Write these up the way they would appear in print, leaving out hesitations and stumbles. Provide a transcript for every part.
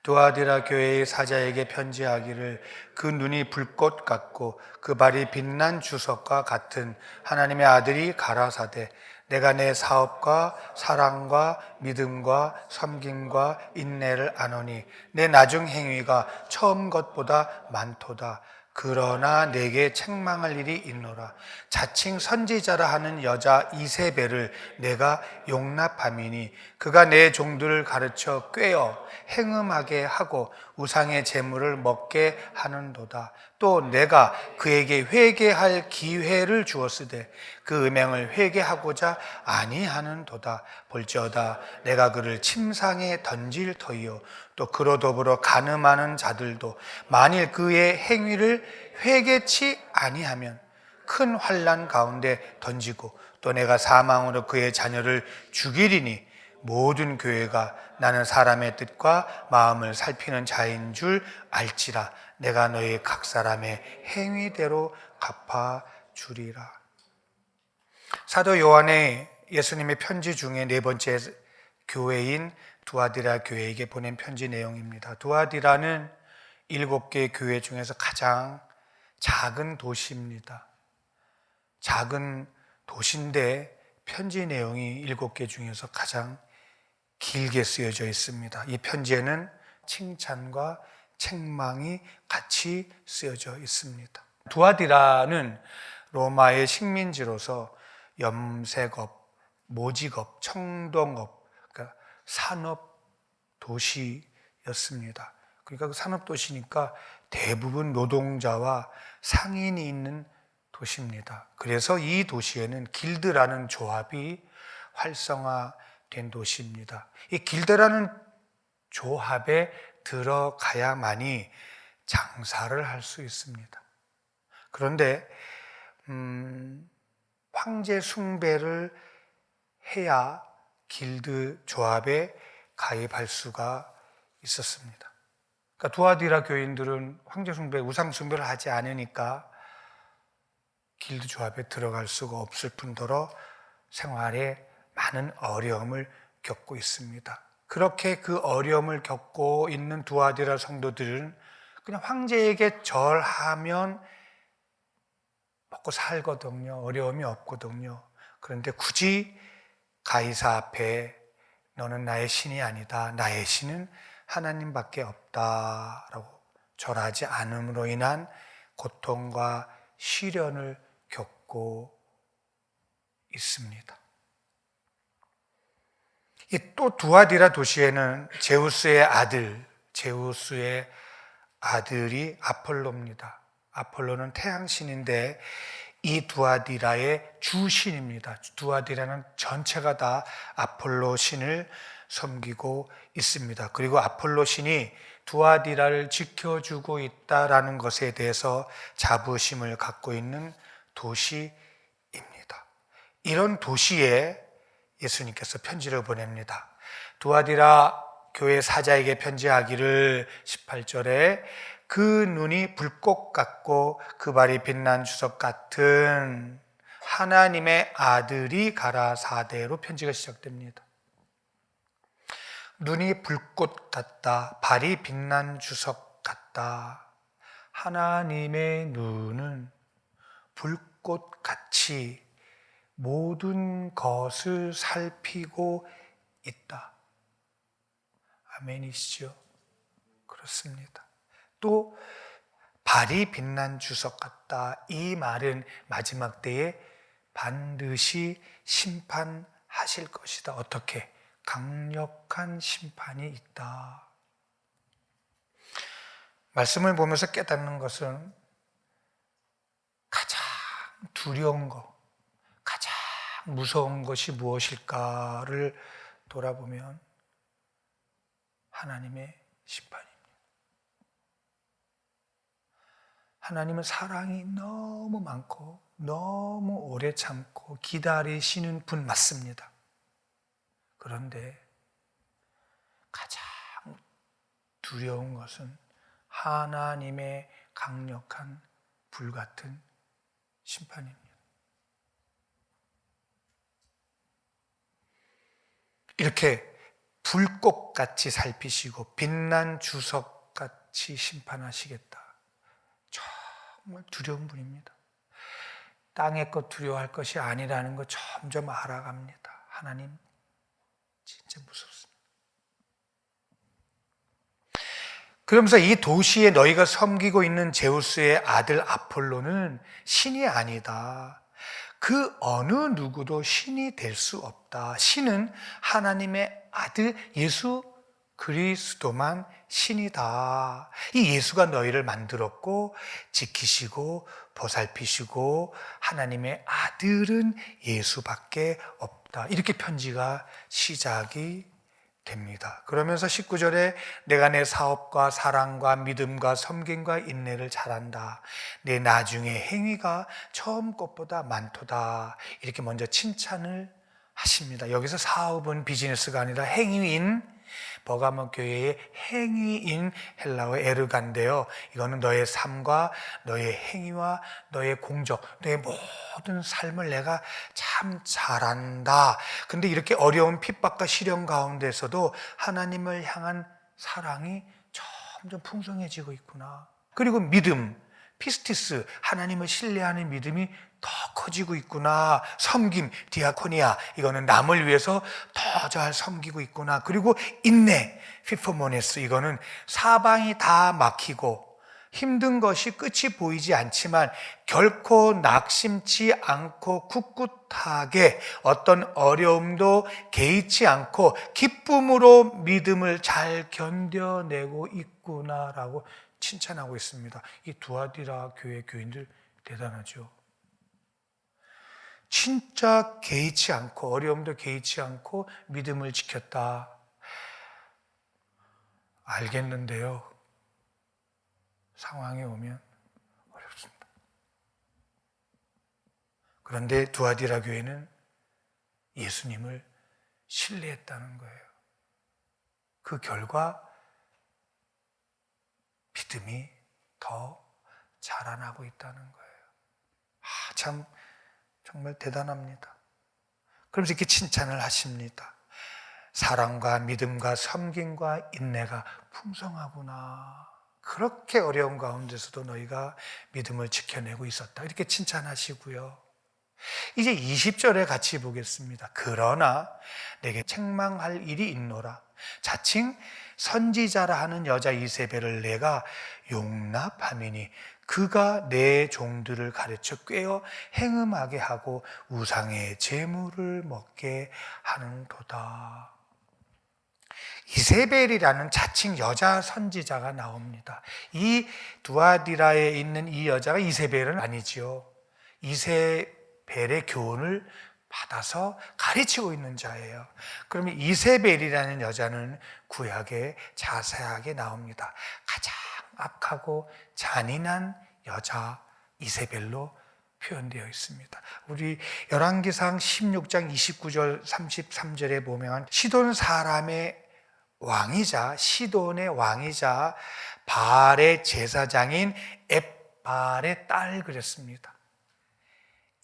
두아디라 교회의 사자에게 편지하기를 그 눈이 불꽃 같고 그 발이 빛난 주석과 같은 하나님의 아들이 가라사대 내가 내 사업과 사랑과 믿음과 섬김과 인내를 아노니 내 나중 행위가 처음 것보다 많도다. 그러나 내게 책망할 일이 있노라. 자칭 선지자라 하는 여자 이세벨을 내가 용납함이니 그가 내 종들을 가르쳐 꾀어 행음하게 하고 우상의 제물을 먹게 하는도다. 또 내가 그에게 회개할 기회를 주었으되 그 음행을 회개하고자 아니하는도다. 볼지어다 내가 그를 침상에 던질 터이요 또 그로 더불어 간음하는 자들도 만일 그의 행위를 회개치 아니하면 큰 환난 가운데 던지고 또 내가 사망으로 그의 자녀를 죽이리니 모든 교회가 나는 사람의 뜻과 마음을 살피는 자인 줄 알지라. 내가 너희 각 사람의 행위대로 갚아주리라. 사도 요한의 예수님의 편지 중에 네 번째 교회인 두아디라 교회에게 보낸 편지 내용입니다. 두아디라는 7개 교회 중에서 가장 작은 도시입니다. 작은 도시인데 편지 내용이 7개 중에서 가장 길게 쓰여져 있습니다. 이 편지에는 칭찬과 책망이 같이 쓰여져 있습니다. 두아디라는 로마의 식민지로서 염색업, 모직업, 청동업, 그러니까 산업 도시였습니다. 그러니까 그 산업 도시니까 대부분 노동자와 상인이 있는 도시입니다. 그래서 이 도시에는 길드라는 조합이 활성화된 도시입니다. 이 길드라는 조합에 들어가야만이 장사를 할 수 있습니다. 그런데 황제 숭배를 해야 길드 조합에 가입할 수가 있었습니다. 그러니까 두아디라 교인들은 황제 숭배, 우상 숭배를 하지 않으니까 길드 조합에 들어갈 수가 없을 뿐더러 생활에 많은 어려움을 겪고 있습니다. 그렇게 그 어려움을 겪고 있는 두아디라 성도들은 그냥 황제에게 절하면 먹고 살거든요. 어려움이 없거든요. 그런데 굳이 가이사 앞에 너는 나의 신이 아니다. 나의 신은 하나님밖에 없다라고 절하지 않음으로 인한 고통과 시련을 겪고 있습니다. 이 또 두아디라 도시에는 제우스의 아들이 아폴로입니다. 아폴로는 태양신인데 이 두아디라의 주신입니다. 두아디라는 전체가 다 아폴로 신을 섬기고 있습니다. 그리고 아폴로 신이 두아디라를 지켜주고 있다라는 것에 대해서 자부심을 갖고 있는 도시입니다. 이런 도시에 예수님께서 편지를 보냅니다. 두아디라 교회 사자에게 편지하기를 18절에 그 눈이 불꽃 같고 그 발이 빛난 주석 같은 하나님의 아들이 가라사대로 편지가 시작됩니다. 눈이 불꽃 같다, 발이 빛난 주석 같다. 하나님의 눈은 불꽃같이 모든 것을 살피고 있다. 아멘이시죠? 그렇습니다. 또 발이 빛난 주석 같다. 이 말은 마지막 때에 반드시 심판하실 것이다. 어떻게? 강력한 심판이 있다. 말씀을 보면서 깨닫는 것은 가장 두려운 것, 가장 무서운 것이 무엇일까를 돌아보면 하나님의 심판입니다. 하나님은 사랑이 너무 많고 너무 오래 참고 기다리시는 분 맞습니다. 그런데 가장 두려운 것은 하나님의 강력한 불같은 심판입니다. 이렇게 불꽃같이 살피시고 빛난 주석같이 심판하시겠다. 정말 두려운 분입니다. 땅의 것 두려워할 것이 아니라는 거 점점 알아갑니다. 하나님 진짜 무섭습니다. 그러면서 이 도시에 너희가 섬기고 있는 제우스의 아들 아폴로는 신이 아니다. 그 어느 누구도 신이 될 수 없다. 신은 하나님의 아들 예수 그리스도만 신이다. 이 예수가 너희를 만들었고 지키시고 보살피시고 하나님의 아들은 예수밖에 없다. 이렇게 편지가 시작이 됩니다. 그러면서 19절에 내가 내 사업과 사랑과 믿음과 섬김과 인내를 잘한다. 내 나중에 행위가 처음 것보다 많도다. 이렇게 먼저 칭찬을 하십니다. 여기서 사업은 비즈니스가 아니라 행위인 버가모 교회의 행위인 헬라어 에르간데요. 이거는 너의 삶과 너의 행위와 너의 공적, 너의 모든 삶을 내가 참 잘한다. 근데 이렇게 어려운 핍박과 시련 가운데서도 하나님을 향한 사랑이 점점 풍성해지고 있구나. 그리고 믿음, 피스티스, 하나님을 신뢰하는 믿음이 더 커지고 있구나. 섬김, 디아코니아, 이거는 남을 위해서 더 잘 섬기고 있구나. 그리고 인내, 피포모네스, 이거는 사방이 다 막히고 힘든 것이 끝이 보이지 않지만 결코 낙심치 않고 꿋꿋하게 어떤 어려움도 개의치 않고 기쁨으로 믿음을 잘 견뎌내고 있구나라고 칭찬하고 있습니다. 이 두아디라 교회 교인들 대단하죠. 진짜 개의치 않고 어려움도 개의치 않고 믿음을 지켰다. 알겠는데요. 상황이 오면 어렵습니다. 그런데 두아디라 교회는 예수님을 신뢰했다는 거예요. 그 결과 믿음이 더 자라나고 있다는 거예요. 참 정말 대단합니다. 그러면서 이렇게 칭찬을 하십니다. 사랑과 믿음과 섬김과 인내가 풍성하구나. 그렇게 어려운 가운데서도 너희가 믿음을 지켜내고 있었다. 이렇게 칭찬하시고요. 이제 20절에 같이 보겠습니다. 그러나 내게 책망할 일이 있노라. 자칭 선지자라 하는 여자 이세벨을 내가 용납함이니 그가 내 종들을 가르쳐 꿰어 행음하게 하고 우상의 제물을 먹게 하는도다. 이세벨이라는 자칭 여자 선지자가 나옵니다. 이 두아디라에 있는 이 여자가 이세벨은 아니지요. 이세벨의 교훈을 받아서 가르치고 있는 자예요. 그러면 이세벨이라는 여자는 구약에 자세하게 나옵니다. 가장 악하고 잔인한 여자 이세벨로 표현되어 있습니다. 우리 열왕기상 16장 29절 33절에 보면 시돈 사람의 왕이자 시돈의 왕이자 바알의 제사장인 앱바알의 딸 그랬습니다.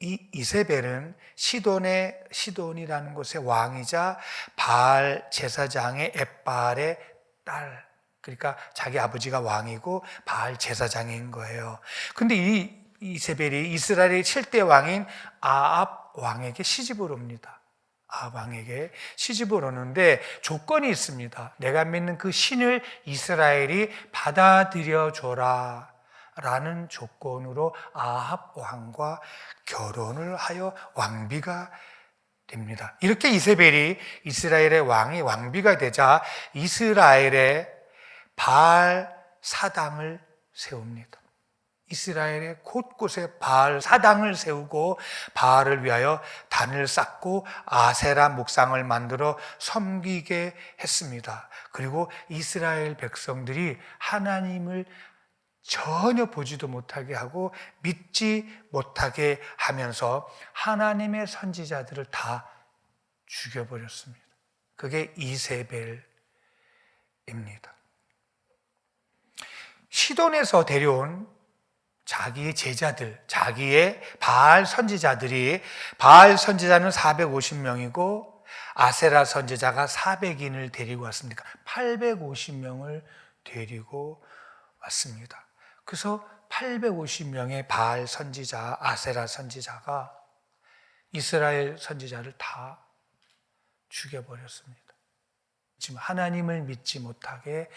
이 이세벨은 시돈이라는 곳의 왕이자 바알 제사장의 앱바알의 딸, 그러니까 자기 아버지가 왕이고 바알 제사장인 거예요. 근데 이 이세벨이 이스라엘의 7대 왕인 아합 왕에게 시집을 옵니다. 아합 왕에게 시집을 오는데 조건이 있습니다. 내가 믿는 그 신을 이스라엘이 받아들여 줘라 라는 조건으로 아합 왕과 결혼을 하여 왕비가 됩니다. 이렇게 이세벨이 이스라엘의 왕비가 되자 이스라엘의 바알 사당을 세웁니다. 이스라엘의 곳곳에 바알 사당을 세우고 바알을 위하여 단을 쌓고 아세라 목상을 만들어 섬기게 했습니다. 그리고 이스라엘 백성들이 하나님을 전혀 보지도 못하게 하고 믿지 못하게 하면서 하나님의 선지자들을 다 죽여버렸습니다. 그게 이세벨입니다. 시돈에서 데려온 자기의 제자들, 자기의 바알 선지자들이, 바알 선지자는 450명이고 아세라 선지자가 400인을 데리고 왔습니까? 850명을 데리고 왔습니다. 그래서 850명의 바알 선지자, 아세라 선지자가 이스라엘 선지자를 다 죽여버렸습니다. 지금 하나님을 믿지 못하게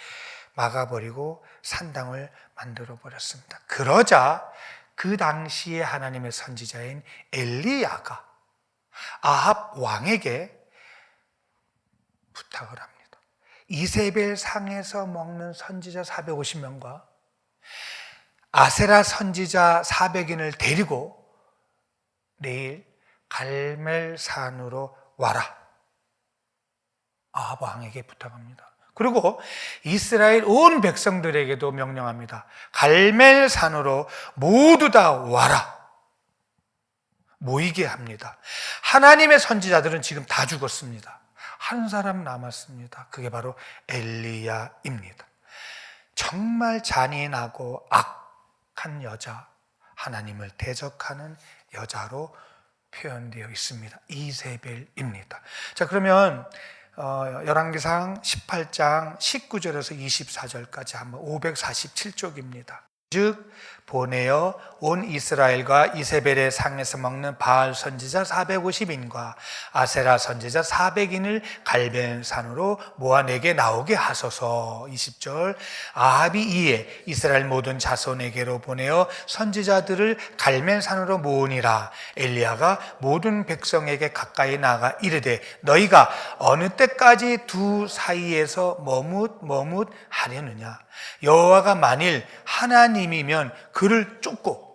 막아버리고 산당을 만들어버렸습니다. 그러자 그 당시에 하나님의 선지자인 엘리야가 아합 왕에게 부탁을 합니다. 이세벨 상에서 먹는 선지자 450명과 아세라 선지자 400인을 데리고 내일 갈멜산으로 와라. 아합 왕에게 부탁합니다. 그리고 이스라엘 온 백성들에게도 명령합니다. 갈멜산으로 모두 다 와라. 모이게 합니다. 하나님의 선지자들은 지금 다 죽었습니다. 한 사람 남았습니다. 그게 바로 엘리야입니다. 정말 잔인하고 악한 여자, 하나님을 대적하는 여자로 표현되어 있습니다. 이세벨입니다. 자, 그러면 열왕기상 18장 19절에서 24절까지 한번 547쪽입니다. 즉 보내어 온 이스라엘과 이세벨의 상에서 먹는 바알 선지자 450인과 아세라 선지자 400인을 갈멜산으로 모아 내게 나오게 하소서. 20절 아합이 이에 이스라엘 모든 자손에게로 보내어 선지자들을 갈멜산으로 모으니라. 엘리야가 모든 백성에게 가까이 나가 이르되 너희가 어느 때까지 두 사이에서 머뭇 하려느냐. 여호와가 만일 하나님이면 그를 쫓고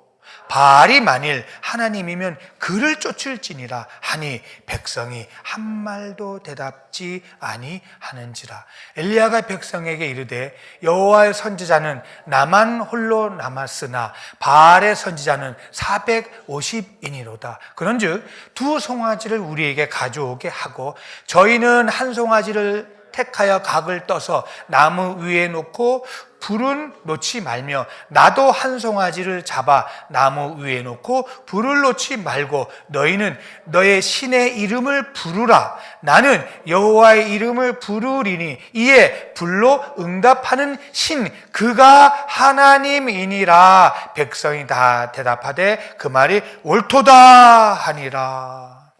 바알이 만일 하나님이면 그를 쫓을지니라 하니 백성이 한 말도 대답지 아니하는지라. 엘리야가 백성에게 이르되 여호와의 선지자는 나만 홀로 남았으나 바알의 선지자는 450인이로다. 그런즉 두 송아지를 우리에게 가져오게 하고 저희는 한 송아지를 택하여 각을 떠서 나무 위에 놓고 불은 놓지 말며 나도 한 송아지를 잡아 나무 위에 놓고 불을 놓지 말고 너희는 너의 신의 이름을 부르라. 나는 여호와의 이름을 부르리니 이에 불로 응답하는 신 그가 하나님이니라. 백성이 다 대답하되 그 말이 옳도다 하니라.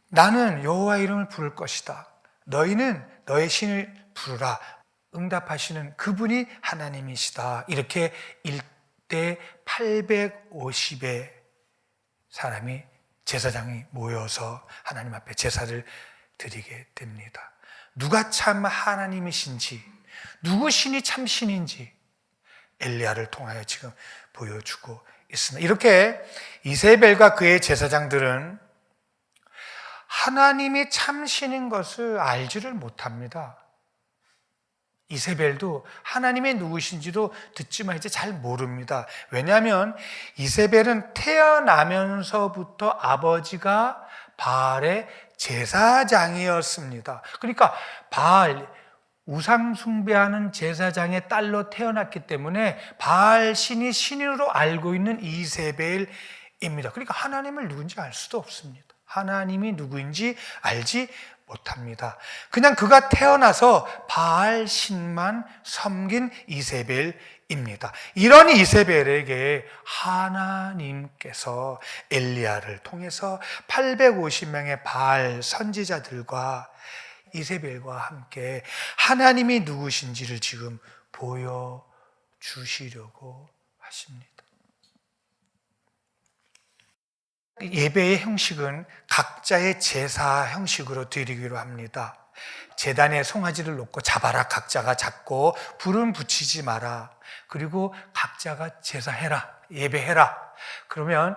나는 여호와의 이름을 부를 것이다. 너희는 너의 신을 부르라. 응답하시는 그분이 하나님이시다. 이렇게 1대 850의 사람이 제사장이 모여서 하나님 앞에 제사를 드리게 됩니다. 누가 참 하나님이신지, 누구 신이 참 신인지 엘리야를 통하여 지금 보여주고 있습니다. 이렇게 이세벨과 그의 제사장들은 하나님이 참 신인 것을 알지를 못합니다. 이세벨도 하나님이 누구신지도 듣지만 이제 잘 모릅니다. 왜냐하면 이세벨은 태어나면서부터 아버지가 바알의 제사장이었습니다. 그러니까 바알, 우상 숭배하는 제사장의 딸로 태어났기 때문에 바알 신이 신으로 알고 있는 이세벨입니다. 그러니까 하나님을 누군지 알 수도 없습니다. 하나님이 누구인지 알지 못합니다. 그냥 그가 태어나서 바알 신만 섬긴 이세벨입니다. 이런 이세벨에게 하나님께서 엘리야를 통해서 850명의 바알 선지자들과 이세벨과 함께 하나님이 누구신지를 지금 보여주시려고 하십니다. 예배의 형식은 각자의 제사 형식으로 드리기로 합니다. 제단에 송아지를 놓고 잡아라. 각자가 잡고 불은 붙이지 마라. 그리고 각자가 제사해라. 예배해라. 그러면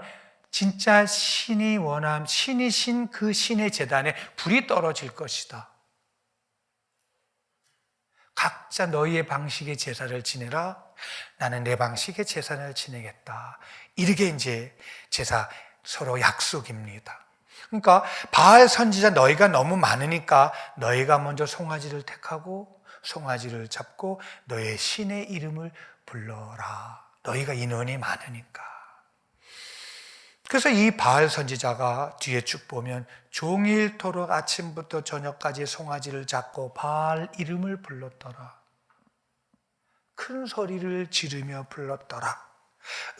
진짜 신이 원함, 신이신 그 신의 제단에 불이 떨어질 것이다. 각자 너희의 방식의 제사를 지내라. 나는 내 방식의 제사를 지내겠다. 이렇게 이제 제사 서로 약속입니다. 그러니까 바알 선지자 너희가 너무 많으니까 너희가 먼저 송아지를 택하고 송아지를 잡고 너의 신의 이름을 불러라. 너희가 인원이 많으니까. 그래서 이 바알 선지자가 뒤에 쭉 보면 종일토록 아침부터 저녁까지 송아지를 잡고 바알 이름을 불렀더라. 큰 소리를 지르며 불렀더라.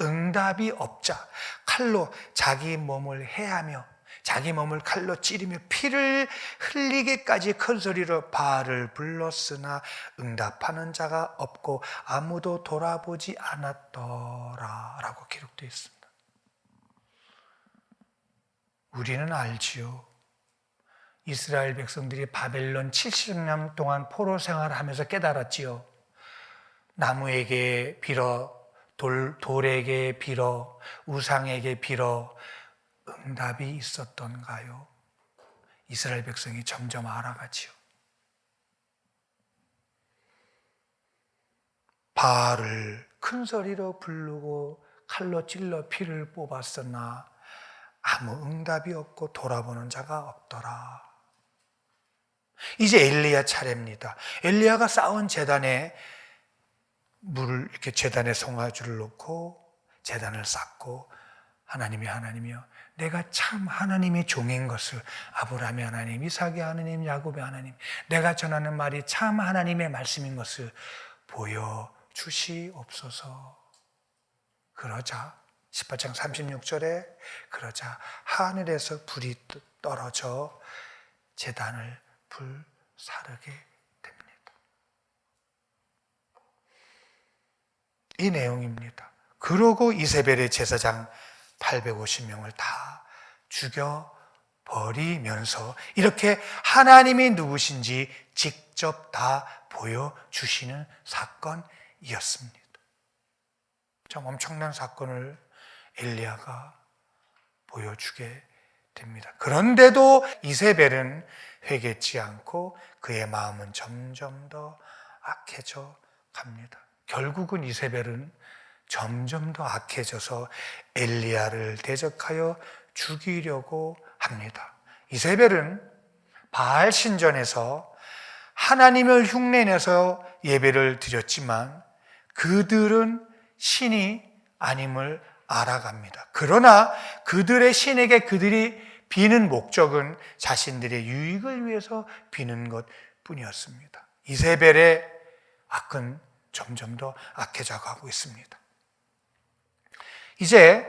응답이 없자 칼로 자기 몸을 해하며 자기 몸을 칼로 찌르며 피를 흘리기까지 큰 소리로 바알을 불렀으나 응답하는 자가 없고 아무도 돌아보지 않았더라 라고 기록되어 있습니다. 우리는 알지요. 이스라엘 백성들이 바벨론 70년 동안 포로 생활하면서 깨달았지요. 나무에게 빌어, 돌에게 빌어, 우상에게 빌어 응답이 있었던가요? 이스라엘 백성이 점점 알아가지요. 바알을 큰 소리로 부르고 칼로 찔러 피를 뽑았으나 아무 응답이 없고 돌아보는 자가 없더라. 이제 엘리야 차례입니다. 엘리야가 쌓은 제단에 물을 이렇게 제단에 송아지를 놓고 제단을 쌓고 하나님이여 내가 참 하나님의 종인 것을 아브라함의 하나님, 이삭의 하나님, 야곱의 하나님 내가 전하는 말이 참 하나님의 말씀인 것을 보여주시옵소서. 그러자 18장 36절에 그러자 하늘에서 불이 떨어져 제단을 불사르게 됩니다. 이 내용입니다. 그러고 이세벨의 제사장 850명을 다 죽여버리면서 이렇게 하나님이 누구신지 직접 다 보여주시는 사건이었습니다. 참 엄청난 사건을 엘리야가 보여주게 됩니다. 그런데도 이세벨은 회개치 않고 그의 마음은 점점 더 악해져 갑니다. 결국은 이세벨은 점점 더 악해져서 엘리야를 대적하여 죽이려고 합니다. 이세벨은 바알 신전에서 하나님을 흉내내서 예배를 드렸지만 그들은 신이 아님을 알아갑니다. 그러나 그들의 신에게 그들이 비는 목적은 자신들의 유익을 위해서 비는 것 뿐이었습니다. 이세벨의 악은 점점 더 악해져 가고 있습니다. 이제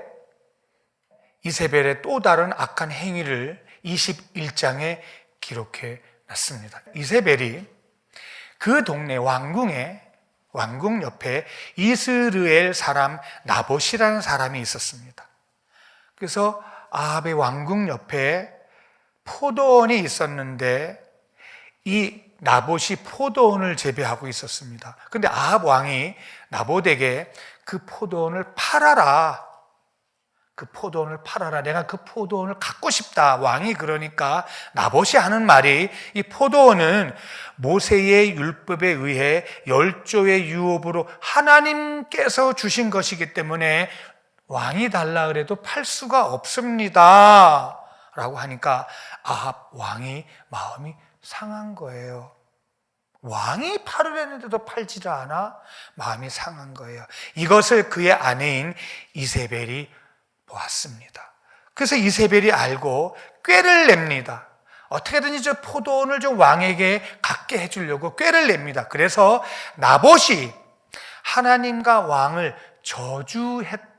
이세벨의 또 다른 악한 행위를 21장에 기록해 놨습니다. 이세벨이 그 동네 왕궁 옆에 이스르엘 사람 나봇이라는 사람이 있었습니다. 그래서 아합의 왕궁 옆에 포도원이 있었는데 이 나봇이 포도원을 재배하고 있었습니다. 그런데 아합 왕이 나봇에게 그 포도원을 팔아라. 그 포도원을 팔아라. 내가 그 포도원을 갖고 싶다. 왕이 그러니까 나봇이 하는 말이 이 포도원은 모세의 율법에 의해 10조의 유업으로 하나님께서 주신 것이기 때문에 왕이 달라 그래도 팔 수가 없습니다. 라고 하니까 아합 왕이 마음이 상한 거예요. 왕이 팔으려는데도 팔지를 않아 마음이 상한 거예요. 이것을 그의 아내인 이세벨이 보았습니다. 그래서 이세벨이 알고 꾀를 냅니다. 어떻게든지 저 포도원을 좀 왕에게 갖게 해주려고 꾀를 냅니다. 그래서 나봇이 하나님과 왕을 저주했다라고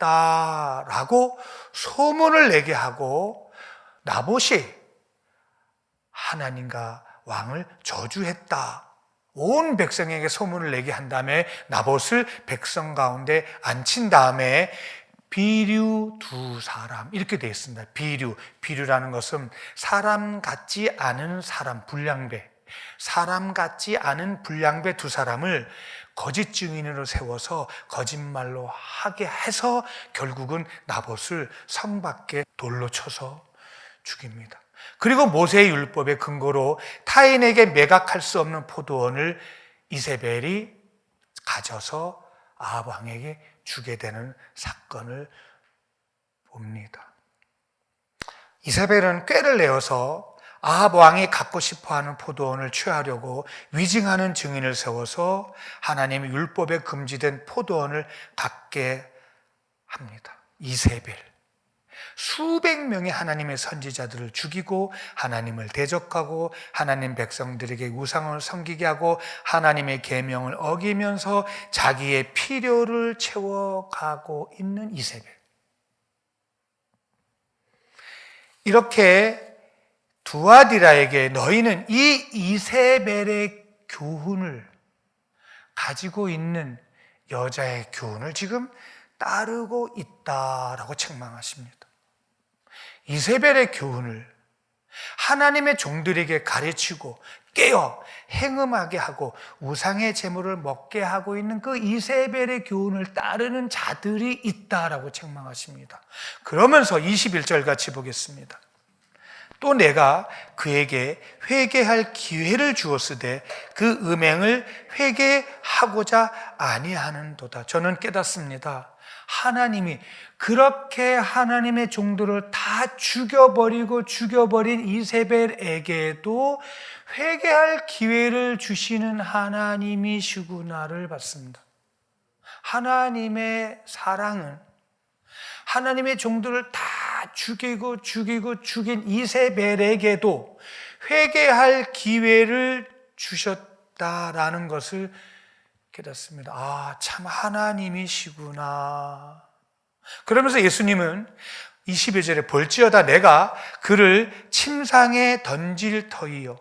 소문을 내게 하고 나봇이 하나님과 왕을 저주했다. 온 백성에게 소문을 내게 한 다음에 나봇을 백성 가운데 앉힌 다음에 비류 두 사람 이렇게 되어 있습니다. 비류라는 것은 사람 같지 않은 사람, 불량배, 사람 같지 않은 불량배 두 사람을 거짓 증인으로 세워서 거짓말로 하게 해서 결국은 나봇을 성 밖에 돌로 쳐서 죽입니다. 그리고 모세의 율법의 근거로 타인에게 매각할 수 없는 포도원을 이세벨이 가져서 아합 왕에게 주게 되는 사건을 봅니다. 이세벨은 꾀를 내어서 아합 왕이 갖고 싶어하는 포도원을 취하려고 위증하는 증인을 세워서 하나님의 율법에 금지된 포도원을 갖게 합니다. 이세벨. 수백 명의 하나님의 선지자들을 죽이고 하나님을 대적하고 하나님 백성들에게 우상을 섬기게 하고 하나님의 계명을 어기면서 자기의 필요를 채워가고 있는 이세벨. 이렇게 두아디라에게 너희는 이 이세벨의 교훈을 가지고 있는 여자의 교훈을 지금 따르고 있다라고 책망하십니다. 이세벨의 교훈을 하나님의 종들에게 가르치고 깨어 행음하게 하고 우상의 제물을 먹게 하고 있는 그 이세벨의 교훈을 따르는 자들이 있다라고 책망하십니다. 그러면서 21절 같이 보겠습니다. 또 내가 그에게 회개할 기회를 주었으되 그 음행을 회개하고자 아니하는도다. 저는 깨닫습니다. 하나님이 그렇게 하나님의 종들을 다 죽여버린 이세벨에게도 회개할 기회를 주시는 하나님이시구나를 봤습니다. 하나님의 사랑은 하나님의 종들을 다 죽인 이세벨에게도 회개할 기회를 주셨다라는 것을 깨닫습니다. 아, 참 하나님이시구나. 그러면서 예수님은 22절에 볼지어다 내가 그를 침상에 던질 터이요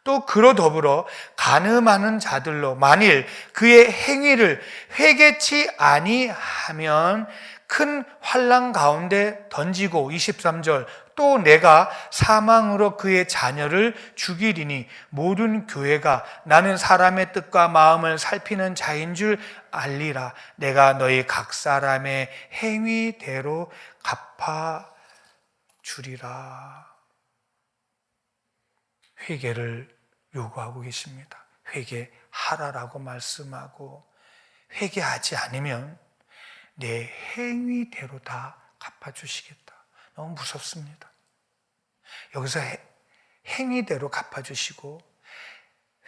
또 그로 더불어 간음하는 자들로 만일 그의 행위를 회개치 아니하면 큰 환난 가운데 던지고 23절 또 내가 사망으로 그의 자녀를 죽이리니 모든 교회가 나는 사람의 뜻과 마음을 살피는 자인 줄 알리라. 내가 너희 각 사람의 행위대로 갚아주리라. 회개를 요구하고 계십니다. 회개하라라고 말씀하고 회개하지 않으면 내 행위대로 다 갚아주시겠다. 너무 무섭습니다. 여기서 행위대로 갚아주시고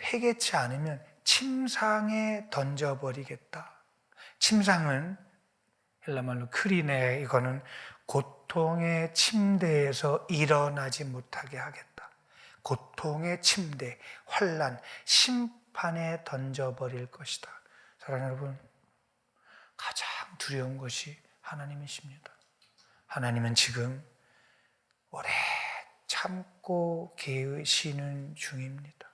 회개치 않으면 침상에 던져버리겠다. 침상은 헬라말로 크리네, 이거는 고통의 침대에서 일어나지 못하게 하겠다. 고통의 침대, 환난, 심판에 던져버릴 것이다. 사랑하는 여러분, 가장 두려운 것이 하나님이십니다. 하나님은 지금 오래 참고 계시는 중입니다.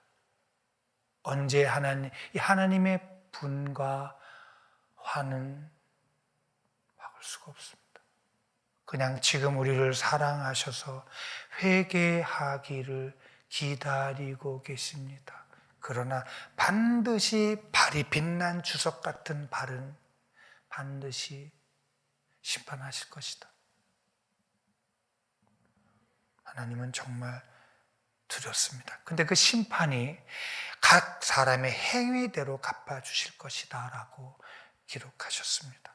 언제 하나님의 분과 화는 막을 수가 없습니다. 그냥 지금 우리를 사랑하셔서 회개하기를 기다리고 계십니다. 그러나 반드시 발이 빛난 주석 같은 발은 반드시 심판하실 것이다. 하나님은 정말 두렵습니다. 근데 그 심판이 각 사람의 행위대로 갚아주실 것이다 라고 기록하셨습니다.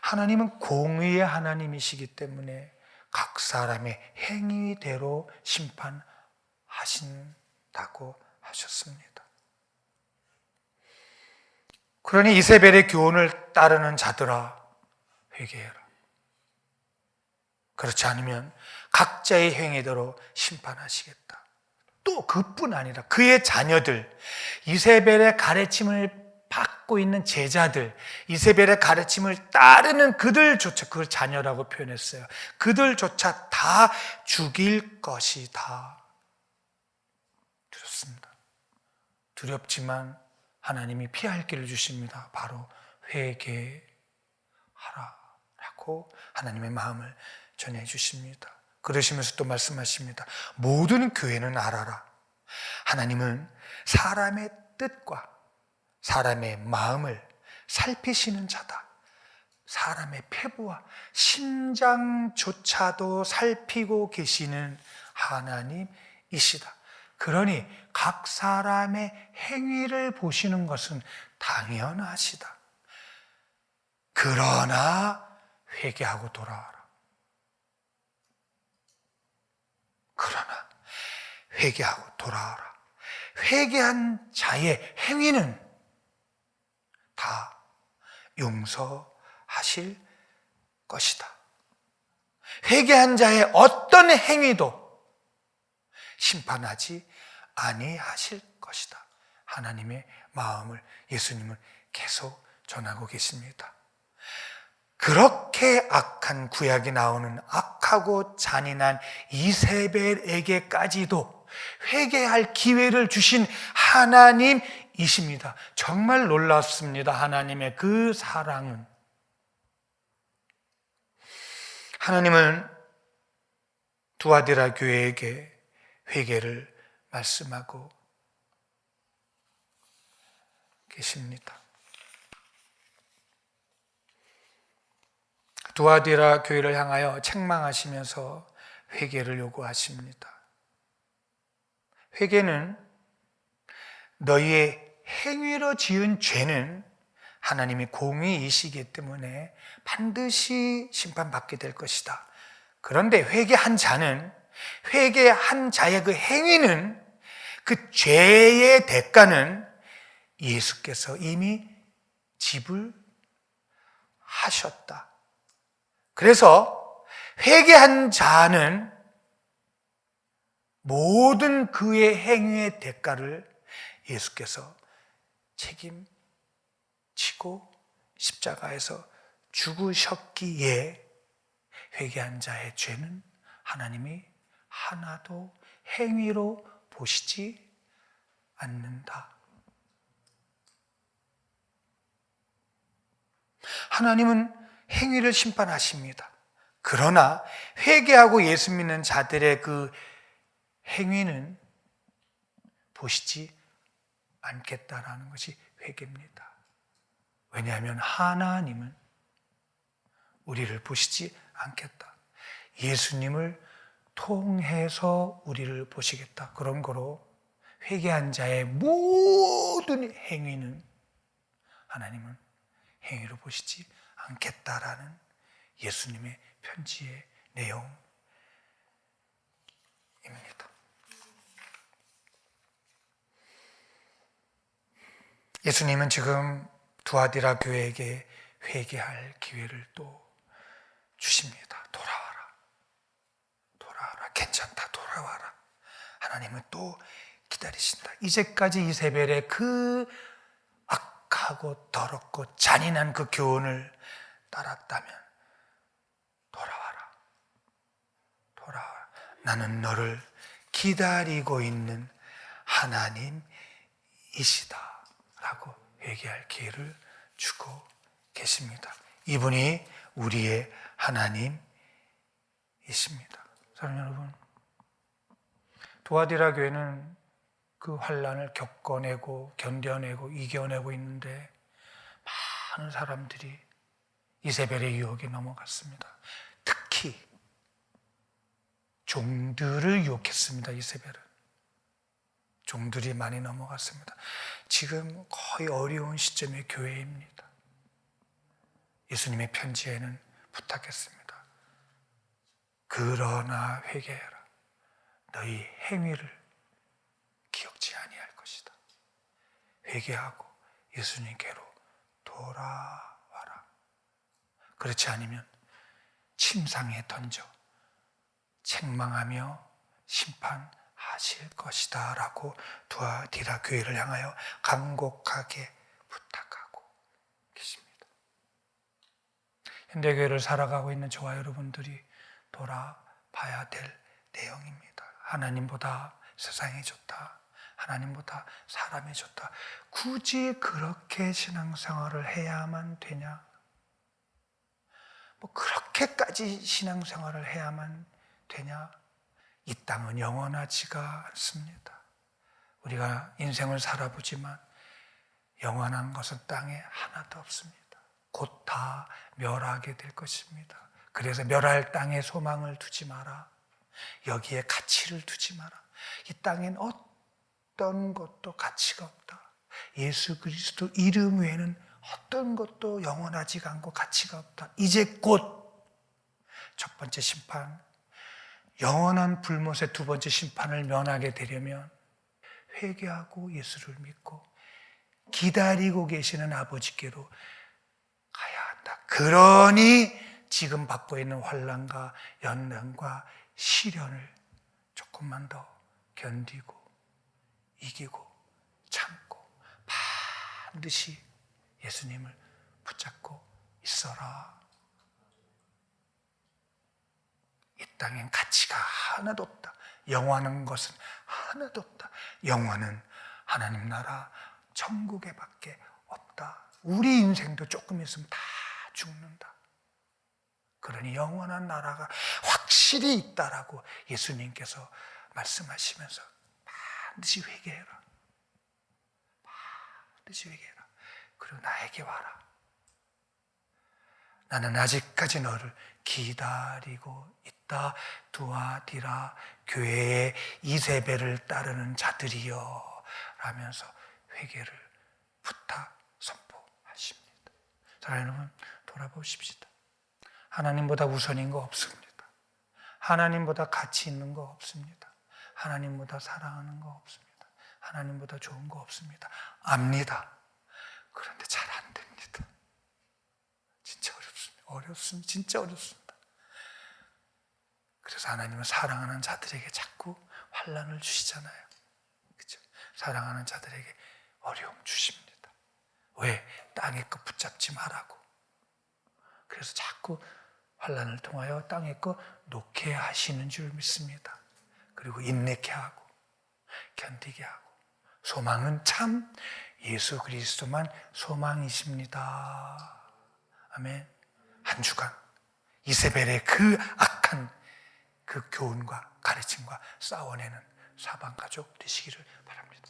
하나님은 공의의 하나님이시기 때문에 각 사람의 행위대로 심판하신다고 하셨습니다. 그러니 이세벨의 교훈을 따르는 자들아 회개해라. 그렇지 않으면 각자의 행위대로 심판하시겠다. 또 그뿐 아니라 그의 자녀들, 이세벨의 가르침을 받고 있는 제자들, 이세벨의 가르침을 따르는 그들조차, 그걸 자녀라고 표현했어요. 그들조차 다 죽일 것이다. 두렵습니다. 두렵지만 하나님이 피할 길을 주십니다. 바로 회개하라라고 하나님의 마음을 전해주십니다. 그러시면서 또 말씀하십니다. 모든 교회는 알아라. 하나님은 사람의 뜻과 사람의 마음을 살피시는 자다. 사람의 폐부와 심장조차도 살피고 계시는 하나님이시다. 그러니 각 사람의 행위를 보시는 것은 당연하시다. 그러나 회개하고 돌아와라. 그러나 회개하고 돌아와라. 회개한 자의 행위는 다 용서하실 것이다. 회개한 자의 어떤 행위도 심판하지 아니하실 것이다. 하나님의 마음을 예수님은 계속 전하고 계십니다. 그렇게 악한 구약이 나오는 악하고 잔인한 이세벨에게까지도 회개할 기회를 주신 하나님이십니다. 정말 놀랍습니다. 하나님의 그 사랑은. 하나님은 두아디라 교회에게 회개를 말씀하고 계십니다. 두아디라 교회를 향하여 책망하시면서 회개를 요구하십니다. 회개는 너희의 행위로 지은 죄는 하나님이 공의이시기 때문에 반드시 심판받게 될 것이다. 그런데 회개한 자의 그 행위는, 그 죄의 대가는 예수께서 이미 지불하셨다. 그래서 회개한 자는 모든 그의 행위의 대가를 예수께서 책임지고 십자가에서 죽으셨기에 회개한 자의 죄는 하나님이 하나도 행위로 보시지 않는다. 하나님은 행위를 심판하십니다. 그러나 회개하고 예수 믿는 자들의 그 행위는 보시지 않겠다라는 것이 회개입니다. 왜냐하면 하나님은 우리를 보시지 않겠다. 예수님을 통해서 우리를 보시겠다. 그런 거로 회개한 자의 모든 행위는 하나님은 행위로 보시지 않겠다라는 예수님의 편지의 내용입니다. 예수님은 지금 두아디라 교회에게 회개할 기회를 또 주십니다. 돌아와라. 괜찮다. 돌아와라. 하나님은 또 기다리신다. 이제까지 이세벨의 그 악하고 더럽고 잔인한 그 교훈을 따랐다면 돌아와라. 나는 너를 기다리고 있는 하나님이시다 라고 회개할 기회를 주고 계십니다. 이분이 우리의 하나님이십니다. 사랑하는 여러분, 두아디라 교회는 그 환난을 겪어내고 견뎌내고 이겨내고 있는데 많은 사람들이 이세벨의 유혹에 넘어갔습니다. 특히 종들을 유혹했습니다. 이세벨은 종들이 많이 넘어갔습니다. 지금 거의 어려운 시점의 교회입니다. 예수님의 편지에는 부탁했습니다. 그러나 회개해라. 너희 행위를 기억지 아니할 것이다. 회개하고 예수님께로 돌아와라. 그렇지 않으면 침상에 던져 책망하며 심판하실 것이다 라고 두아디라 교회를 향하여 간곡하게 부탁하고 계십니다. 현대교회를 살아가고 있는 저와 여러분들이 돌아봐야 될 내용입니다. 하나님보다 세상이 좋다. 하나님보다 사람이 좋다. 굳이 그렇게 신앙생활을 해야만 되냐? 그렇게까지 신앙생활을 해야만 되냐? 이 땅은 영원하지가 않습니다. 우리가 인생을 살아보지만 영원한 것은 땅에 하나도 없습니다. 곧 다 멸하게 될 것입니다. 그래서 멸할 땅에 소망을 두지 마라. 여기에 가치를 두지 마라. 이 땅엔 어떤 것도 가치가 없다. 예수 그리스도 이름 외에는 어떤 것도 영원하지가 않고 가치가 없다. 이제 곧 첫 번째 심판, 영원한 불못의 두 번째 심판을 면하게 되려면 회개하고 예수를 믿고 기다리고 계시는 아버지께로 가야 한다. 그러니 지금 받고 있는 환난과 연단과 시련을 조금만 더 견디고 이기고 참고 반드시 예수님을 붙잡고 있어라. 이 땅엔 가치가 하나도 없다. 영원한 것은 하나도 없다. 영원은 하나님 나라 천국에 밖에 없다. 우리 인생도 조금 있으면 다 죽는다. 그러니 영원한 나라가 확실히 있다라고 예수님께서 말씀하시면서 반드시 회개해라. 반드시 회개해라. 그리고 나에게 와라. 나는 아직까지 너를 기다리고 있다. 두아디라 교회의 이세벨을 따르는 자들이여 라면서 회개를 부탁 선포하십니다. 사랑하는 여러분, 돌아보십시다. 하나님보다 우선인 거 없습니다. 하나님보다 가치 있는 거 없습니다. 하나님보다 사랑하는 거 없습니다. 하나님보다 좋은 거 없습니다. 압니다. 그런데 잘 안 됩니다. 진짜 어렵습니다. 어렵습니다. 진짜 어렵습니다. 그래서 하나님은 사랑하는 자들에게 자꾸 환난을 주시잖아요. 그렇죠? 사랑하는 자들에게 어려움 주십니다. 왜? 땅의 것 붙잡지 말라고. 그래서 자꾸 환난을 통하여 땅의 것 놓게 하시는 줄 믿습니다. 그리고 인내케 하고 견디게 하고 소망은 참 예수 그리스도만 소망이십니다. 아멘. 한 주간 이세벨의 그 악한 그 교훈과 가르침과 싸워내는 사방가족 되시기를 바랍니다.